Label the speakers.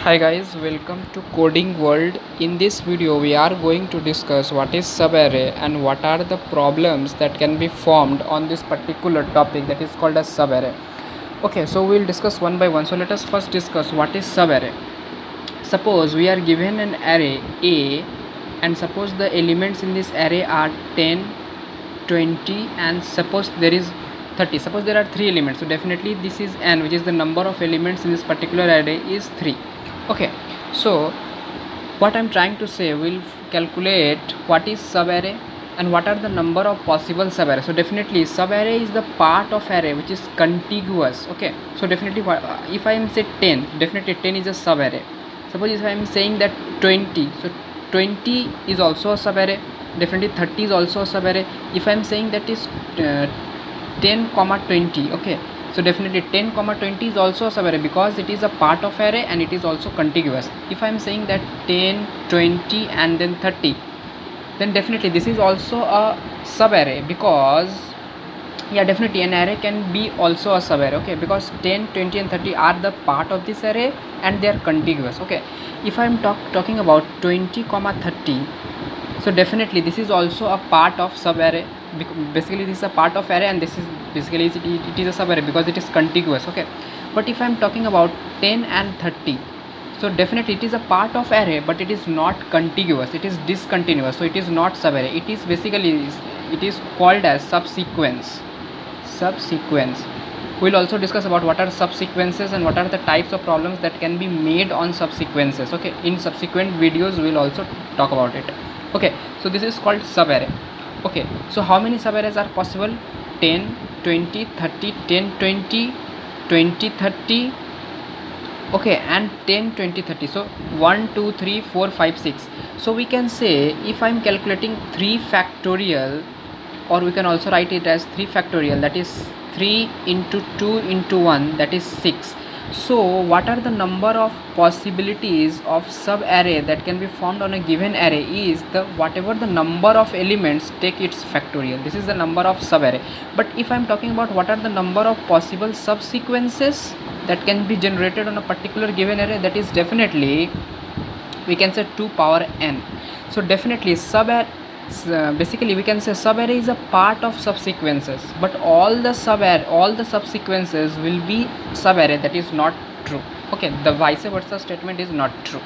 Speaker 1: Hi guys, welcome to Coding World. In this video we are going to discuss what is subarray and what are the problems that can be formed on this particular topic that is called as subarray. Okay, so we will discuss one by one. So let us first discuss what is subarray. Suppose we are given an array A and suppose the elements in this array are 10, 20 and suppose there is 30. Suppose there are 3 elements, so definitely this is n, which is the number of elements in this particular array is 3. Okay, so what I'm trying to say, we'll calculate what is subarray and what are the number of possible subarray. So definitely subarray is the part of array which is contiguous. Okay, so definitely if I am say 10, definitely 10 is a subarray. Suppose if I am saying that 20, so 20 is also a subarray. Definitely 30 is also a subarray. If I am saying that is 10 comma 20, okay, so definitely 10 comma 20 is also a subarray because it is a part of array and it is also contiguous. If I am saying that 10, 20 and then 30, then definitely this is also a subarray because yeah, definitely an array can be also a subarray. Okay, because 10, 20 and 30 are the part of this array and they are contiguous. Okay, if I am talking about 20 comma 30, so definitely this is also a part of subarray. Basically this is a part of array and this is basically it is a subarray because it is contiguous. Okay, but if I am talking about 10 and 30, so definitely it is a part of array but it is not contiguous, it is discontinuous, so it is not subarray. It is basically it is called as subsequence. We'll also discuss about what are subsequences and what are the types of problems that can be made on subsequences. Okay, in subsequent videos we'll also talk about it. Okay, so this is called subarray. Okay, so how many subarrays are possible? 10, 20, 30, 10, 20, 20, 30, okay, and 10, 20, 30. So 1, 2, 3, 4, 5, 6. So we can say if I am calculating 3 factorial, or we can also write it as 3 factorial, that is 3 into 2 into 1, that is 6. So what are the number of possibilities of subarray that can be formed on a given array is the whatever the number of elements take its factorial. This is the number of subarray. But if I am talking about what are the number of possible subsequences that can be generated on a particular given array, that is definitely we can say 2 power n. So definitely basically we can say subarray is a part of subsequences, but all the subsequences will be subarray. That is not true. Okay, the vice versa statement is not true.